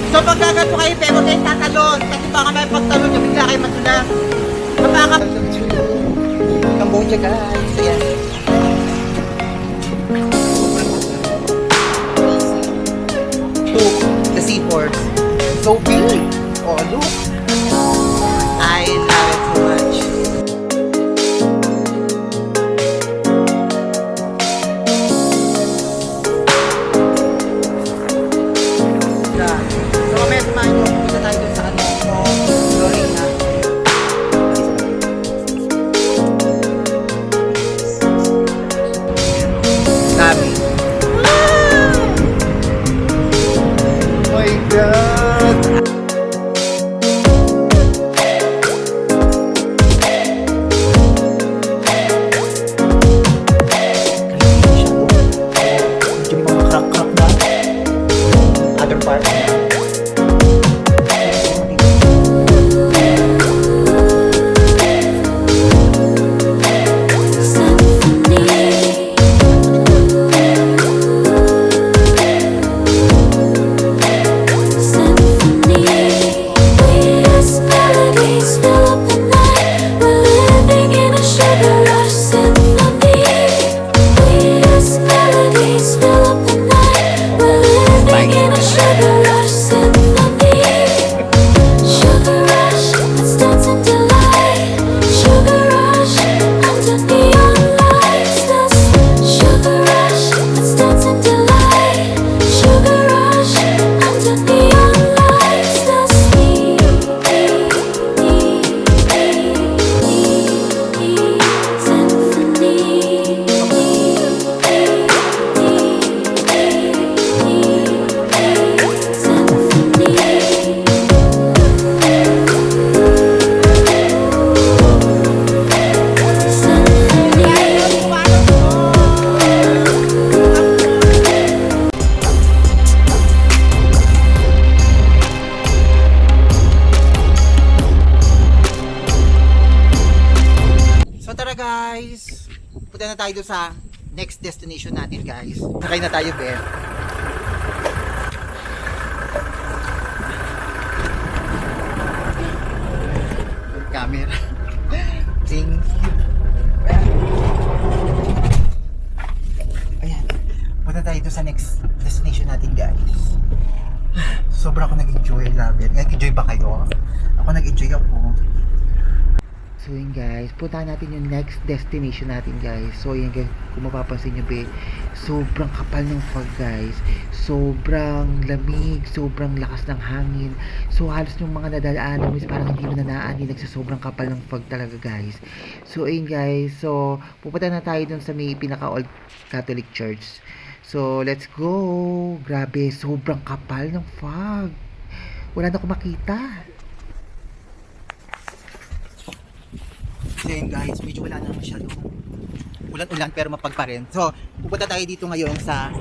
So pagkagat mo kayo, pero kayo tatalon. Kasi baka may pagtalon nyo, bigla kayo matulang. Kapaka... Cambodia guys, ayan. Look, the seahorse. So big. Oh, look. I love it so much. So, may samahan nyo, punta tayo dun sa ano, Lorena. Dami. Oh my God! Yung mga crack-crack na other part na. Guys, punta na tayo doon sa next destination natin guys. Sakay na tayo, Ben. Camera. Thank you. Ayan. Punta tayo doon sa next destination natin guys. Sobra ako nag-enjoy. Love it. Nag-enjoy ba kayo? Ako nag-enjoy ako. So yun guys, puntahan natin yung next destination natin guys. So yun guys, kung mapapansin nyo ba, sobrang kapal ng fog guys. Sobrang lamig, sobrang lakas ng hangin. So halos yung mga nadadaanan mo is parang hindi mo nanaanin sa sobrang kapal ng fog talaga guys. So ayun guys, so pupunta na tayo dun sa may pinaka old Catholic Church. So let's go. Grabe, sobrang kapal ng fog. Wala na akong makita. So yun guys, medyo wala na masyado ulan-ulan pero mapag pa rin. So pupunta tayo dito ngayon sa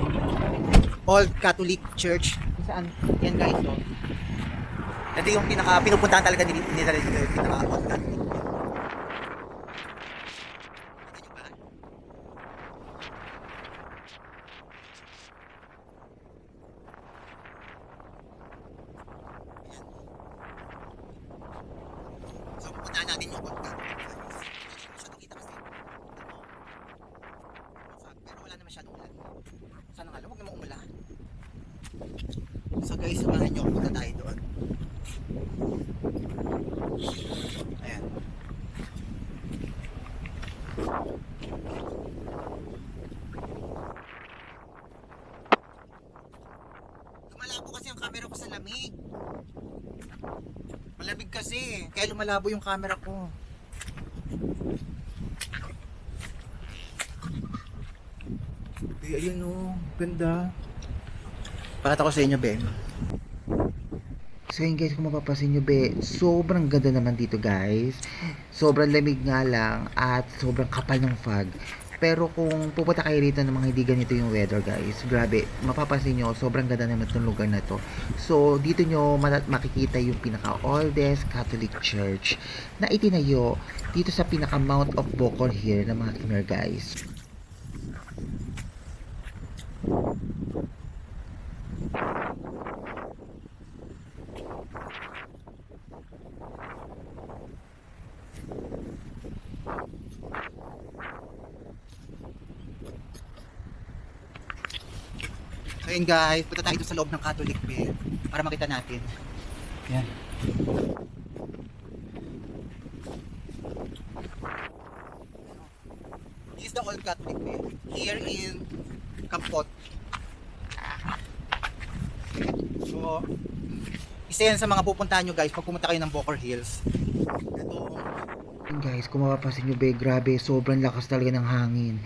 Old Catholic Church. Saan? Yan guys, so ito yung pinaka pinupuntahan talaga nila dito, yung pinaka Old Catholic. So pupuntahan natin yung Old Catholic. Sana nga lang, huwag naman umulan. So guys, samahan nyo, punta tayo doon. Ayan. Lumalabo kasi ang camera ko sa lamig. Malamig kasi, kaya lumalabo yung camera ko. Ayun o, ganda. Pakita ko sa inyo, Ben. So yun guys, kung mapapasin nyo be, sobrang ganda naman dito guys. Sobrang lamig nga lang at sobrang kapal ng fog. Pero kung pupunta kayo rito ng mga hindi ganito yung weather guys, grabe, mapapasin nyo, sobrang ganda naman itong lugar na to. So dito nyo makikita yung pinaka oldest Catholic Church na itinayo dito sa pinaka Mount of Bokor Hill ng mga Khmer guys. So yun guys, punta tayo sa loob ng Catholic Faith para makita natin. Yan. This is the old Catholic Faith here in Kampot. So, isa yan sa mga pupuntahan nyo guys pag pumunta kayo ng Bokor Hills. Ito. Guys, kung mapapansin nyo be, grabe, sobrang lakas talaga ng hangin.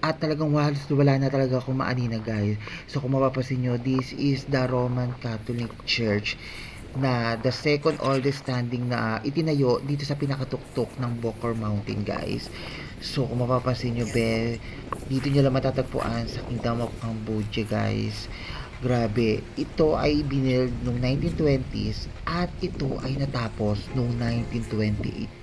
At talagang wala na talaga akong maanina guys. So kung mapapansin nyo, this is the Roman Catholic Church na the second oldest standing na itinayo dito sa pinakatuktok ng Bokor Mountain guys. So kung mapapansin nyo be, dito nyo lang matatagpuan sa Kingdom of Cambodia guys. Grabe, ito ay binild noong 1920s at ito ay natapos noong 1928.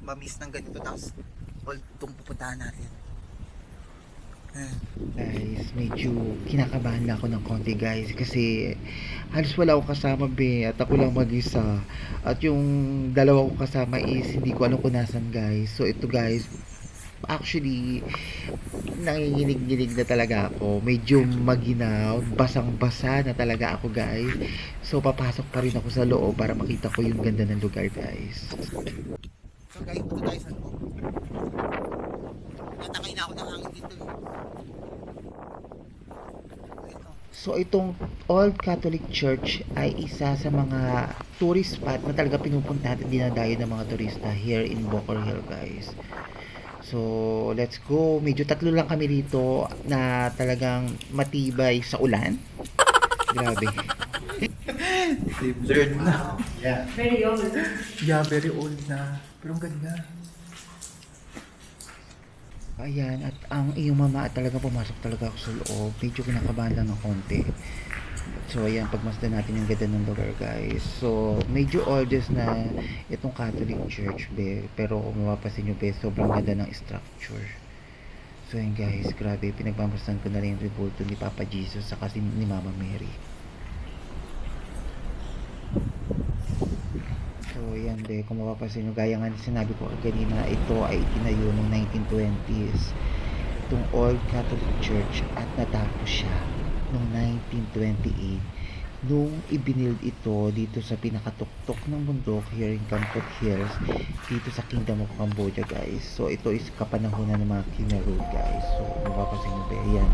Mamiss ng ganito tapos all itong pupuntahan natin. Guys, medyo kinakabahan na ako ng konti guys kasi halos wala akong kasama be at ako lang mag-isa at yung dalawa ko kasama is hindi ko alam kung nasan guys. So ito guys, actually nanginginig-ginig na talaga ako, medyo maginaw, basang-basa na talaga ako guys. So papasok pa rin ako sa loob para makita ko yung ganda ng lugar guys. So guys, punta tayo sa loob. Natakay na ako ng hangin dito. So itong Old Catholic Church ay isa sa mga tourist spot na talaga pinupunta at dinadayo ng mga turista here in Bokor Hill guys. So let's go. Medyo tatlo lang kami dito na talagang matibay sa ulan. Grabe. They've learned now. Yeah. Very old. Yeah, very old na. Pero ang ganda. Ayan, at ang iyong mama at talaga pumasok talaga ako sa loob. Medyo kinakabahan lang ng konti. So ayan, pagmasdan natin yung ganda ng lugar guys. So medyo oldest na itong Catholic Church be. Pero kung mapapasin nyo be, sobrang ganda ng structure. So ayan guys, grabe, pinagmamasdan ko na rin yung rebulto ni Papa Jesus saka ni Mama Mary. So yan be, kung mapapansin nyo, gaya nga sinabi ko kanina, ito ay itinayo noong 1920s itong Old Catholic Church at natapos siya noong 1928 nung ibinild ito dito sa pinakatuktok ng bundok here in Kampot Hills dito sa Kingdom of Cambodia guys. So ito is kapanahonan ng mga Khmer Road guys. So mapapansin nyo be, yan,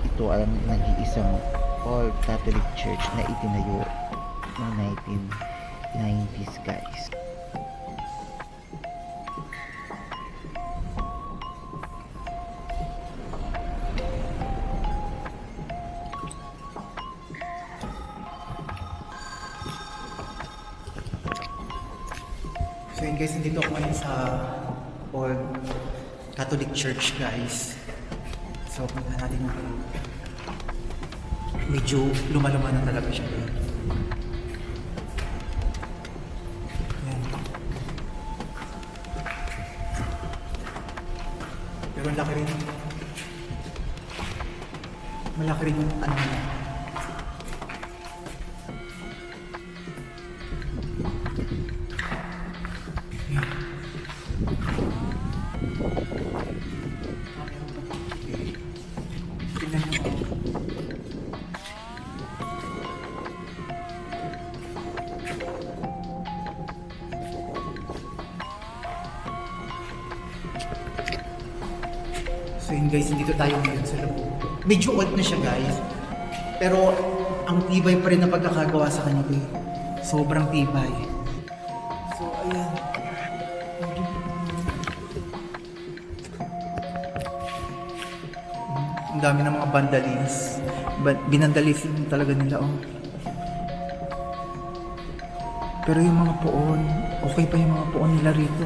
ito ang nag-iisang Old Catholic Church na itinayo noong 1990s guys. So yun guys, nandito ako ngayon sa Old Catholic Church guys. So punta natin ng medyo luma-luma na talaga siya. Pero laki rin. Malaki rin yung ano niya. Tingnan nyo. So yun guys, dito tayo ngayon sa loob. Medyo old na siya guys. Pero ang tibay pa rin na pagkakagawa sa kanya eh. Sobrang tibay. So ayan. Ang dami ng mga vandalism. Binandalism talaga nila oh. Pero yung mga poon, okay pa yung mga poon nila rito.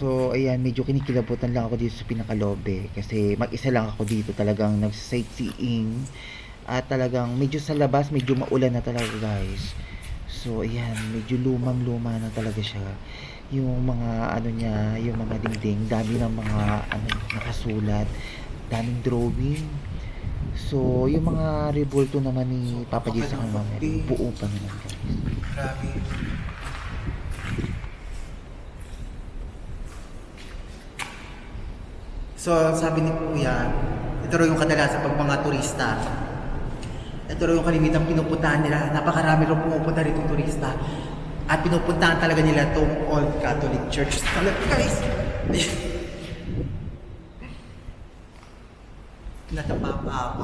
So, ayan, medyo kinikilabutan lang ako dito sa pinakalobe kasi mag-isa lang ako dito talagang nag-sightseeing at talagang medyo sa labas, medyo maulan na talaga guys. So, ayan, medyo lumang-luma na talaga siya. Yung mga, ano niya, yung mga dingding, dami ng mga, ano, nakasulat, daming drawing. So, yung mga rebulto naman ni Papa J sa kanya, buo pa naman guys. Grabe. So, sabi ni Kuya, ito raw yung kadalasan pag mga turista. Ito raw yung kalimitang pinupuntahan nila. Napakarami raw pumupunta rito turista. At pinupuntahan talaga nila itong Old Catholic Church. Talaga guys! Natapa pa ako.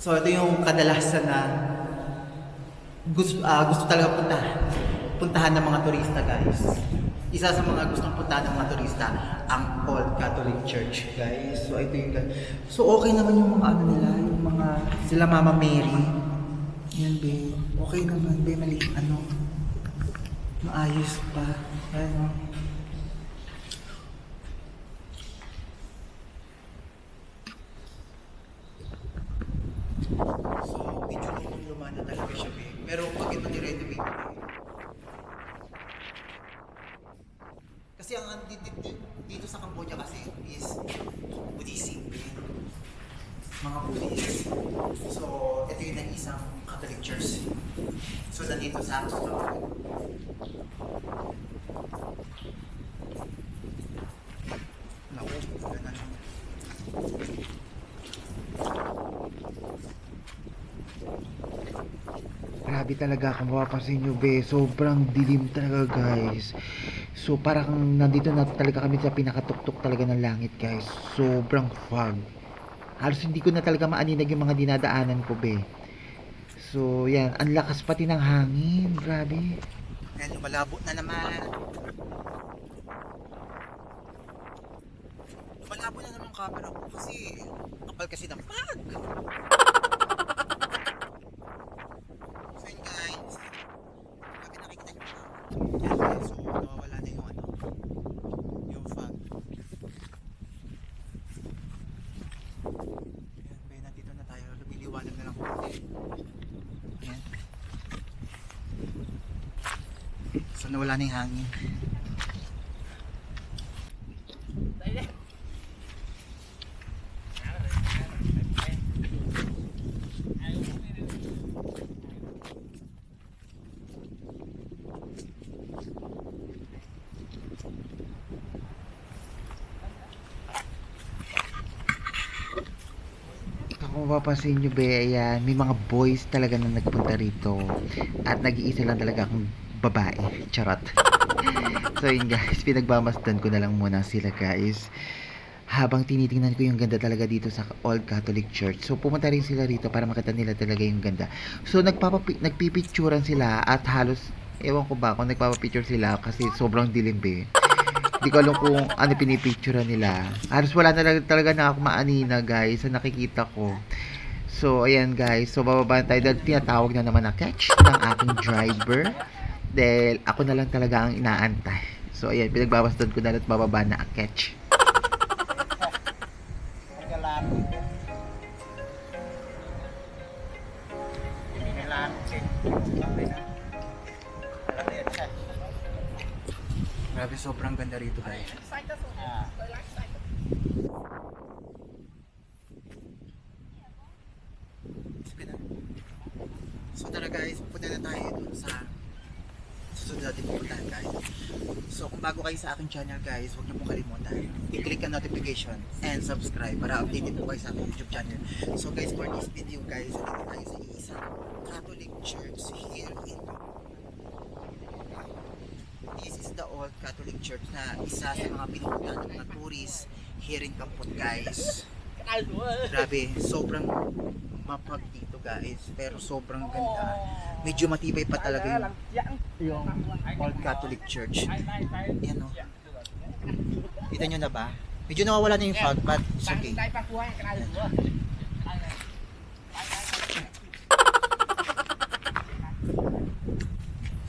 So, ito yung kadalasan na gusto talaga puntahan ng mga turista guys. Isa sa mga gustong puntahan ng mga turista, ang Old Catholic Church, guys. So, ito yung so, okay naman yung mga ano nila, yung mga, sila Mama Mary. Yan, be. Okay naman, be. Mali, ano, maayos pa. Ano. So, medyo lumang na talaga siya, be. Pero pag ito ni-renovate, kasi ang dito sa Cambodia kasi is Buddhism. Mga Buddhist. So, ito yung nag-isang Catholic Church. So, nandito sa naku, ganun. Grabe talaga kung mapapansin nyo be, sobrang dilim talaga guys. So parang nandito na talaga kami sa pinakatuktok talaga ng langit guys. Sobrang fog. Halos hindi ko na talaga maaninag yung mga dinadaanan ko be. So yan, ang lakas pati ng hangin. Grabe. Yan, malabo na naman. Malabo na naman ang camera ko kasi kapal kasi ng fog. So yun guys, grabe nakikita nyo na. Yan guys, so nawawala na yung ano, yung fog. Yan, bay, nandito na tayo, lumiliwanag na lang po. Yan. So nawala na yung hangin. Kung mapapansin nyo be, ayan, may mga boys talaga na nagpunta rito at nag-iisa lang talaga akong babae, charot. So yun guys, pinagmamasdan ko na lang muna sila guys habang tinitingnan ko yung ganda talaga dito sa Old Catholic Church. So pumunta rin sila rito para makita nila talaga yung ganda. So nagpipicturan sila at halos, ewan ko ba kung nagpapapicture sila kasi sobrang dilim be. Hindi ko alam kung ano pinipicture nila. Halos wala na talaga na ako maanina guys sa nakikita ko. So ayan guys, so bababa tayo dahil tinatawag na naman na catch ng aking driver. Dahil ako na lang talaga ang inaantay. So ayan, pinagbabastan ko na at bababa na ang catch. Grabe, sobrang ganda rito guys. So tara guys, pupunta na tayo dun sa susunod natin pupuntahan guys. So kung bago kayo sa aking channel guys, huwag niyo pong kalimutan i-click ang notification and subscribe para updated po kayo sa aking YouTube channel. So guys, for this video guys, dito tayo sa isang Catholic Church here in This is the old Catholic Church na isa sa mga pinupuntahan ng mga tourists here in Kampot guys. Grabe, sobrang mapag dito guys, pero sobrang ganda. Medyo matibay pa talaga yung old Catholic Church. Yan o. Kita nyo na ba? Medyo nawawala na yung fog, but it's okay.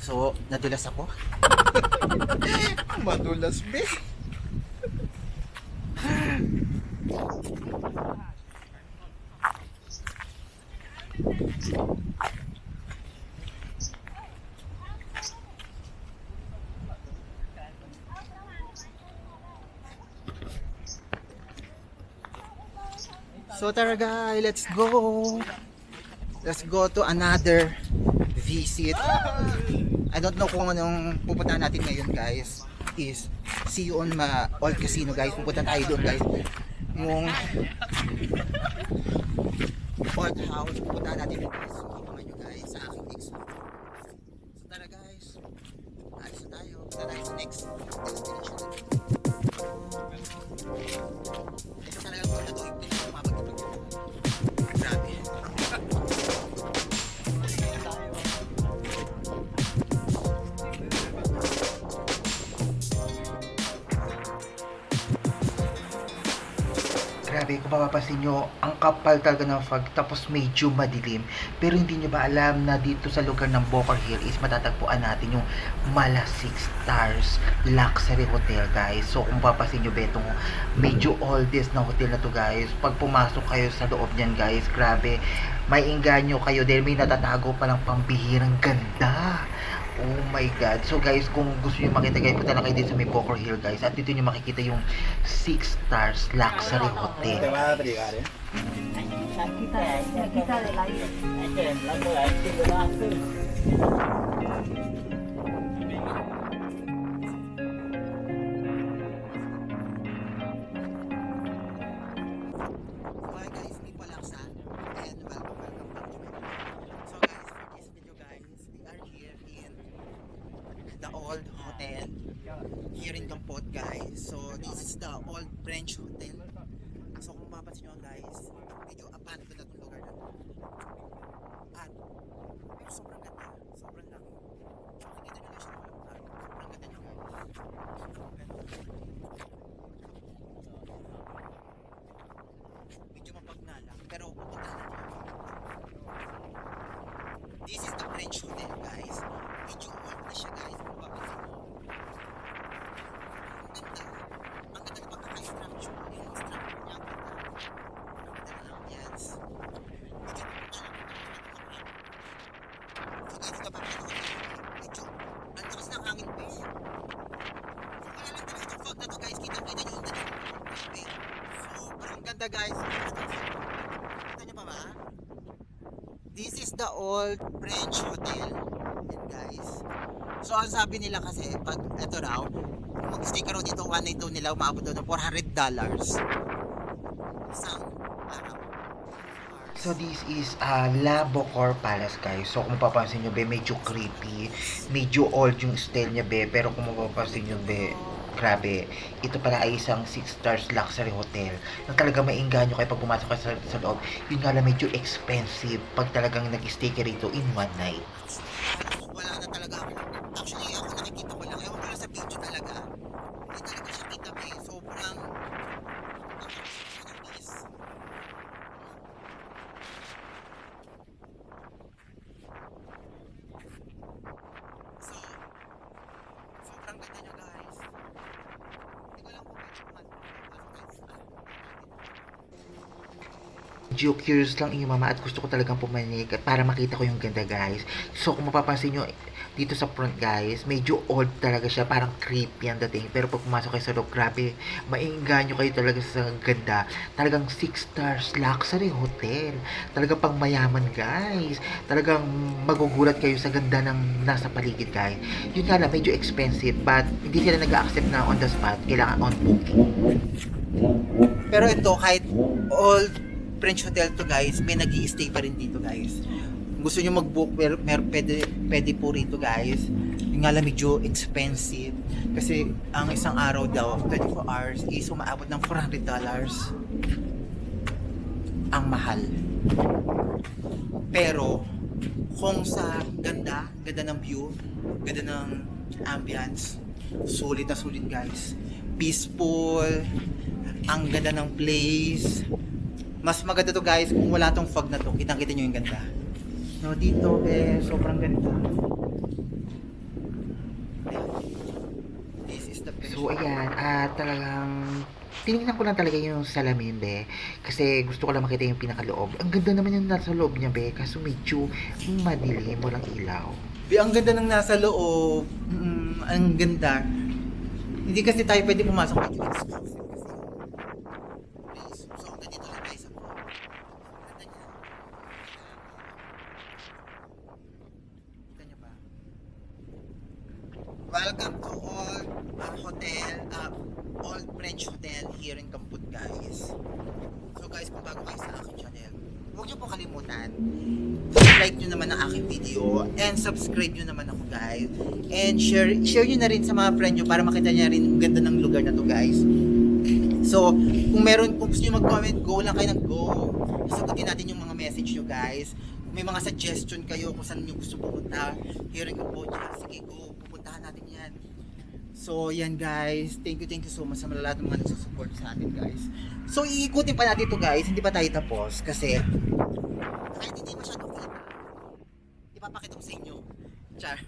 So, nadulas ako. Madulas, be. So tara guys, let's go. Let's go to another visit. I don't know kung anong pupuntahan natin ngayon guys. Is see you on old casino guys. Pupunta tayo doon guys. Yung old house, pupuntahan natin doon guys. Abangan nyo guys sa aking next video. So tara guys. Ayos na tayo. Punta tayo sa next destination natin. Ito talagang doon na to yung pinapamagpapag. Grabe. Grabe, kung mapapansin nyo, ang kapal talaga ng fog, tapos medyo madilim. Pero hindi nyo ba alam na dito sa lugar ng Bocar Hill is matatagpuan natin yung Mala 6 Stars Luxury Hotel guys. So kung mapapansin nyo ba itong medyo oldest na hotel na to guys, pag pumasok kayo sa loob niyan guys, grabe, may inganyo kayo dahil may natatago palang pambihirang ganda. Oh my god. So guys, kung gusto niyo makita guys, punta na kayo dito sa may Bocar Hill guys. At dito niyo makikita yung 6 Stars Luxury Hotel. Hi guys, me po Laksa and welcome back to my channel. So guys, for this video guys, we are here in the old hotel here in Kampot guys. So this is the old French hotel. So kung mapapansin nyo guys, medyo abandoned na itong lugar na to. At sobrang ganda, sobrang laki. So kita nyo na siya, sobrang ganda nyo guys. Medyo mapagnala, pero pupuntahan natin. This is the French hotel guys. Medyo old na siya guys, kung mapapansin nyo. Ang ganda ng pagkaka-structure, yung structure niya, ang ganda. Ang ganda ng ambience. Medyo so guys, ito papakita ko medyo ang lakas ng hangin pa eh. So kaya lang talaga itong fog na to guys, kita nyo yung dali. Sobrang ganda guys. Kita nyo pa ba? This is the old French hotel. Yan guys. So ang sabi nila kasi, pag ito raw, kung mag-stay ka raw dito, one night daw nila, umabot daw ng $400 isang araw. So this is La Bocar Palace guys. So kung mapapansin nyo be, medyo creepy, medyo old yung style niya be, pero kung mapapansin nyo be, grabe, ito pala ay isang 6 stars luxury hotel na talaga mainganyo kayo pag pumasok kayo sa loob. Yun nga lang medyo expensive pag talagang nag-stay ka rito in one night. Wala na talaga ako. Actually ako nakikita ko lang, ewan ko lang sa video talaga, hindi talaga siya kita be, sobrang sobrang ganda niya guys. Hindi ko lang kung medyo medyo curious lang yung mama at gusto ko talagang pumanik at para makita ko yung ganda guys. So kung mapapansin nyo, dito sa front guys, medyo old talaga siya, parang creepy ang dating. Pero pag pumasok kayo sa loob, grabe, maiinganyo kayo talaga sa ganda. Talagang 6 stars luxury hotel. Talagang pang mayaman guys. Talagang magugulat kayo sa ganda ng nasa paligid guys. Yun nga lang, medyo expensive but hindi sila nag-accept na on the spot. Kailangan on booking. Pero ito, kahit old French hotel to guys, may nag-i-stay pa rin dito guys. Gusto nyo mag-book, pwede po rito guys. Yung nga lang medyo expensive. Kasi ang isang araw daw, 24 hours, is umaabot ng $400. Ang mahal. Pero, kung sa ganda ng view, ganda ng ambience, sulit na sulit guys. Peaceful, ang ganda ng place. Mas maganda to guys kung wala tong fog na to. Kitang-kita nyo yung ganda. No, dito sobrang ganda. This is the place. So ayan, talagang tinignan ko lang talaga yung salamin be. Kasi gusto ko lang makita yung pinakaloob. Ang ganda naman yung nasa loob niya be. Kaso medyo madilim, walang ilaw. Be, ang ganda ng nasa loob. Ang ganda. Hindi kasi tayo pwede pumasok dito. Exclusive kasi. Please, so ganito lang guys ako. Ganda niya. Kita niyo ba? Welcome to all hotel, old French hotel here in Kamput guys. So guys, kung bago kayo sa aking channel, huwag niyo po kalimutan like nyo naman ang aking video and subscribe nyo naman ako guys and share nyo na rin sa mga friend nyo para makita nyo rin ang ganda ng lugar na to guys. So kung gusto nyo mag-comment, go lang kayo ng go. Sagutin natin yung mga message nyo guys. Kung may mga suggestion kayo kung saan nyo gusto pumunta here in Cambodia, sige go, pupuntahan natin yan. So yan guys, thank you so much sa lahat ng mga nagsusupport sa atin guys. So iikutin pa natin to guys, hindi pa tayo tapos kasi kahit hindi masyadong kita, ipapakita ko sa inyo. Char.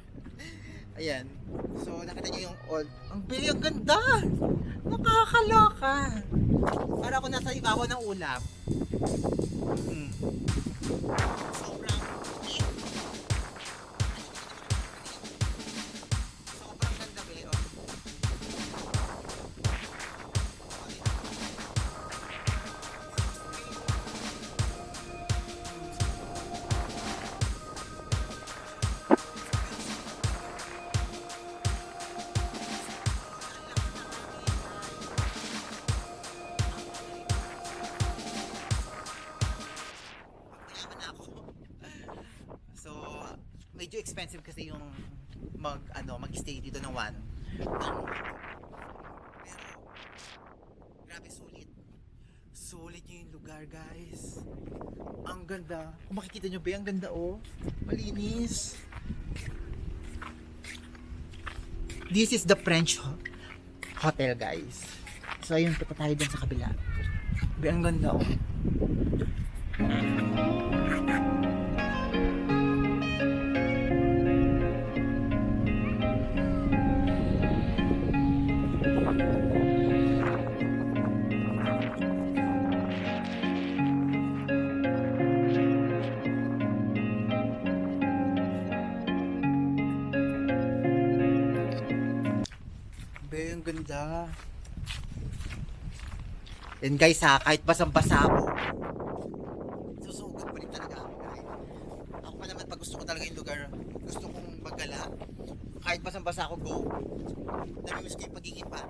Ayan. So nakita niyo yung old. Ang ganda. Nakakaloka. Para ako nasa ibabaw ng ulap. Sobrang cute. Sobrang ganda be. Oh. So, medyo expensive kasi yung mag-stay dito ng one. Pero grabe sulit. Sulit yung lugar, guys. Ang ganda. Kung makikita nyo ba, ang ganda oh. Malinis. This is the French hotel, guys. So, ayun, punta tayo dun sa kabila. Ba, ang ganda oh. Ang ganda. And guys ha, kahit basang-basa ako, susugat pa rin talaga ako guys. Ako pa naman pag gusto ko talaga yung lugar, gusto kong magala. Kahit basang-basa ako, go. Namimiss ko yung pagiging pa.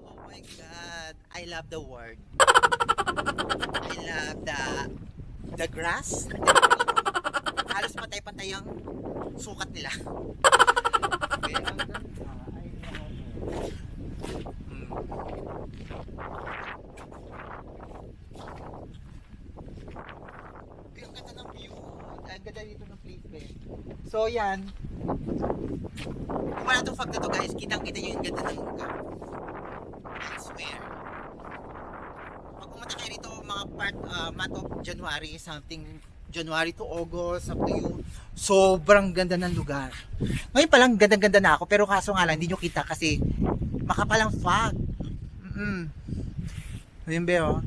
Oh my God. I love the word. I love the grass. Halos patay-patay ang sukat nila. Ang ganda ng view. Ang ganda dito ng place eh. So yan. Kung wala itong fog na to guys, kitang-kita nyo yung ganda ng lugar. I swear. Pag pumunta kayo rito mga month of January, something January to August, up to you. Sobrang ganda ng lugar. Ngayon palang ganda-ganda na ako, pero kaso nga lang, hindi nyo kita kasi makapalang fog. Ayun ba oh.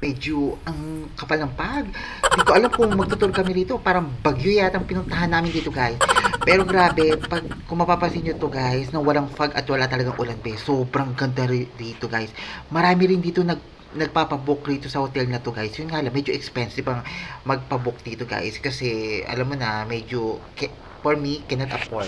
medyo ang kapal ng pag. Hindi ko alam kung magtutur kami rito. Parang bagyo yata ang pinuntahan namin dito, guys. Pero grabe, kung mapapansin nyo to, guys, na walang fog at wala talagang ulan, be. Sobrang ganda rito, guys. Marami rin dito nagpapabook rito sa hotel na to, guys. Yun nga lang, medyo expensive ang magpabook dito, guys. Kasi, alam mo na, medyo, for me, cannot afford.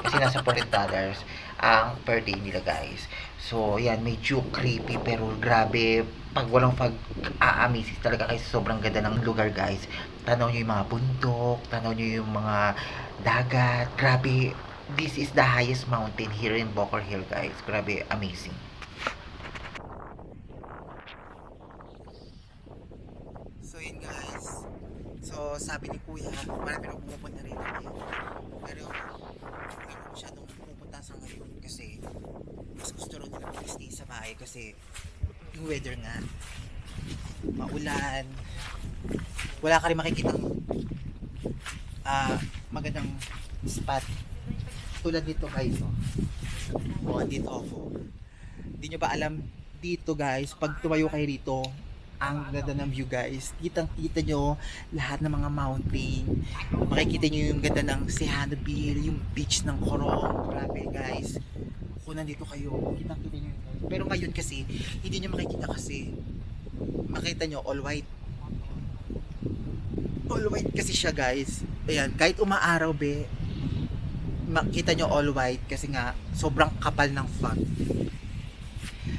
Kasi nasa $400 ang per day nila, guys. So, yan, medyo creepy, pero grabe, pag walang pag-aamisis talaga, guys, sobrang ganda ng lugar, guys. Tanaw nyo yung mga bundok, tanaw nyo yung mga dagat, grabe. This is the highest mountain here in Bokor Hill, guys. Grabe, amazing. So, yun, guys. So, sabi ni Kuya, marami na pumupunta rin. Pero, hindi ko masyadong pumupunta sa ngayon kasi mas gusto rin nila mag-stay sa bahay kasi yung weather nga maulan, wala ka rin makikitang magandang spot tulad dito, guys. Dito ako, hindi nyo ba alam dito, guys, pag tumayo kayo rito, ang ganda ng view, guys. Kitang-kita nyo lahat ng mga mountain. Makikita nyo yung ganda ng Sihanoukville, yung beach ng Coron. Grabe, guys. Kung nandito kayo, kitang-kita nyo yun. Pero ngayon kasi, hindi nyo makikita kasi makita nyo all white. All white kasi siya, guys. Ayan, kahit umaaraw, be, makita nyo all white kasi nga sobrang kapal ng fog.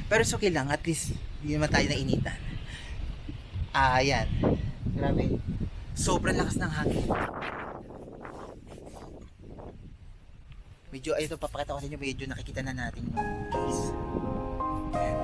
Pero it's okay lang, at least hindi naman tayo nainitan. Ayan. Grabe. Sobrang lakas ng hangin. Medyo, ito, papakita ko sa inyo, medyo nakikita na natin yung guys. Ayan.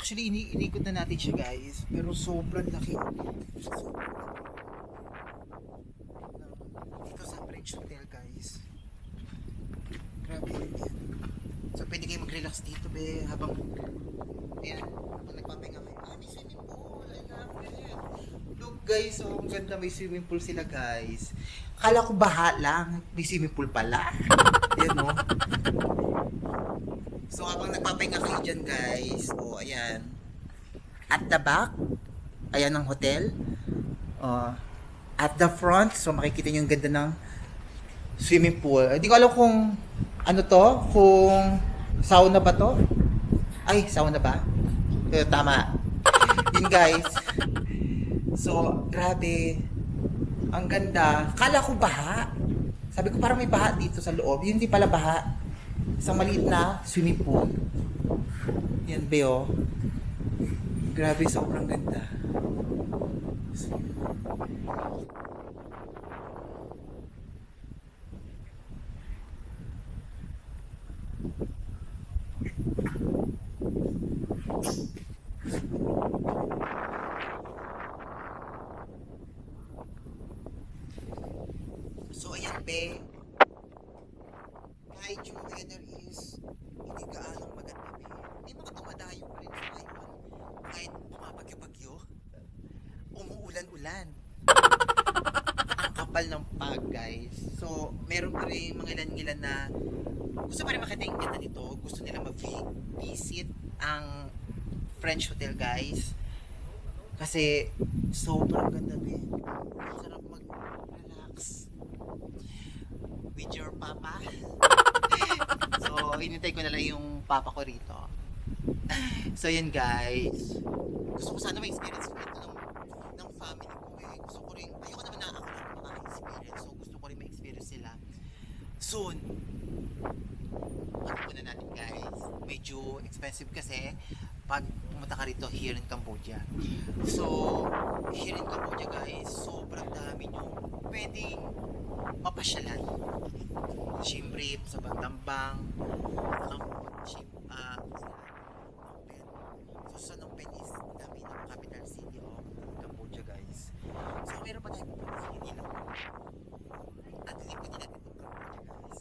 Actually, inikot na natin siya, guys. Pero sobrang laki. Dito sa Bridge Hotel, guys. Grabe yan. So, pwede kayo mag-relax dito, be. Habang nagpapahinga kayo. May swimming pool. I love it. Look, guys. So, ang ganda. May swimming pool sila, guys. Akala ko baha lang. May swimming pool pala. Yan, no? So, habang nagpapahinga kayo dyan, guys, ayan, at the back, ayan ang hotel, at the front, so makikita nyo yung ganda ng swimming pool. Hindi ko alam kung, ano to, kung sauna ba to? Ay, sauna ba? Pero tama. Yun, guys. So, grabe, ang ganda. Kala ko baha. Sabi ko, parang may baha dito sa loob. Yun, hindi pala baha. Isang maliit na swimming pool. Yan, Beo. Grabe, sobrang ganda. So ayan be, kahit yung weather is hindi gaanong maganda be, may mga dumadayo pa rin sa ngayon. Kahit bumabagyo-bagyo, umuulan-ulan. Ang kapal ng pag guys. So meron pa rin mga ilan-ilan na gusto pa rin makita yung ganda nito. Gusto nila mag-visit ang French Hotel guys. Kasi sobrang ganda be. Sarap mag-relax with your papa. So, hinintay ko na lang yung papa ko rito. So, yun guys. Gusto ko sana may experience ko ito ng family ko eh. Gusto ko rin, ayoko naman na ako lang maka-experience. So, gusto ko rin ma-experience sila. Soon. Ano na natin guys. Medyo expensive kasi pag pumunta ka rito here in Cambodia. So, here in Cambodia guys, sobrang dami nyo pwedeng mapasyalan. Siem Reap, sa Battambang, Phnom Penh. So, sa Phnom Penh is dami ng capital city of Cambodia guys. So, meron pa tayo pupunta, hindi lang. At hindi pwede natin itong Cambodia guys.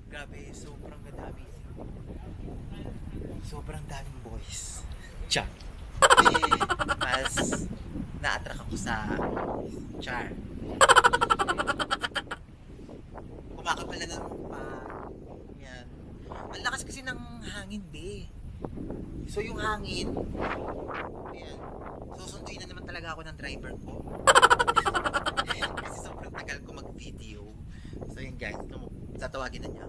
Grabe, sobrang gadami. Sobrang daming boys. Char. Mas na-attract ako sa char. Kumakapal na ng pa. Yan. Ang lakas kasi ng hangin, be. So yung hangin, ayan. Susunduin na naman talaga ako ng driver ko. Kasi sobrang tagal ko mag-video. So yun guys, tatawagin na niya.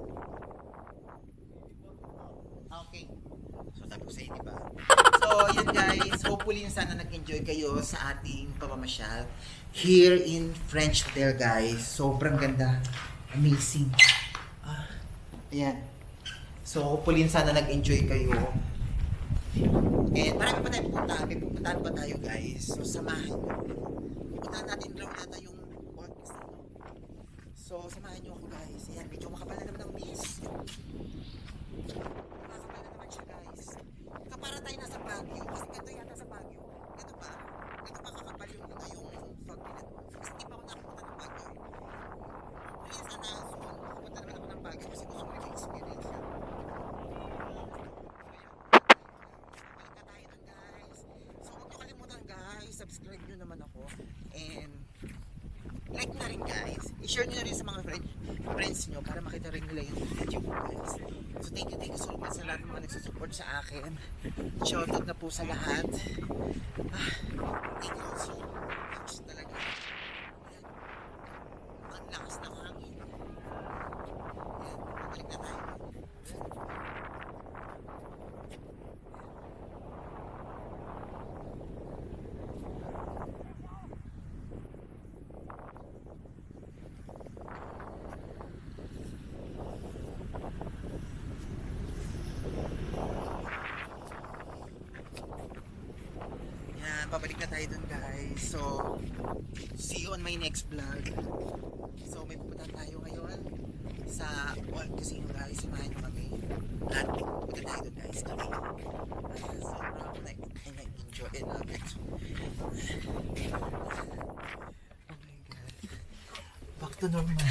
Okay. So sabi ko sa inyo, diba? So yun guys, hopefully sana nag-enjoy kayo sa ating pamamasyal here in French Hotel guys. Sobrang ganda. Amazing. Ayan. So hopefully sana nag-enjoy kayo. And marami pa tayo pupunta. May pupuntahan pa tayo guys. So samahan nyo. Pupuntahan natin raw nata yung Port Casino. So samahan nyo ako guys. Ayan, medyo makapal na naman ang base. Makapal na naman siya guys. Kapara tayo nasa Baguio. Kasi ganito yata sa Baguio. Ganito ba? Ganito ba kakapal yung fog nila? Kasi di pa ako nakapunta ng Baguio. Kaya sana pupunta naman ako ng Baguio kasi gusto ko rin experience yun. Subscribe nyo naman ako and like na rin guys, i-share nyo na rin sa mga friends nyo para makita rin nila yung video ko guys. So thank you so much sa lahat ng mga nagsusupport sa akin. Shoutout na po sa lahat. Thank you so much talaga. Ang lakas ng hangin. Ayan, balik na tayo. Pabalik na tayo dun guys. So, see you on my next vlog. So, may pupunta tayo ngayon sa Port Casino guys. Samahan nyo kami. At pupunta tayo dun guys. Kami. Sobrang ako na-enjoy and love it. Oh my God. Back to normal.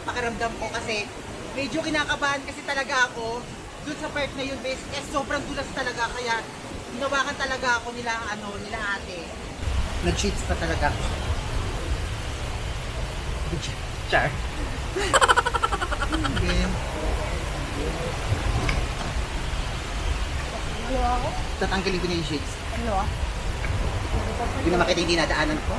pakiramdam ko kasi medyo kinakabahan kasi talaga ako dun sa part na yun, base kasi sobrang dulas talaga kaya hinawakan talaga ako nila nila ate. Nag-cheats pa talaga ako. Char. Okay. Ano ako? Tatanggalin ko na yung shades. Ano ah? Hindi na makita yung dinadaanan ko.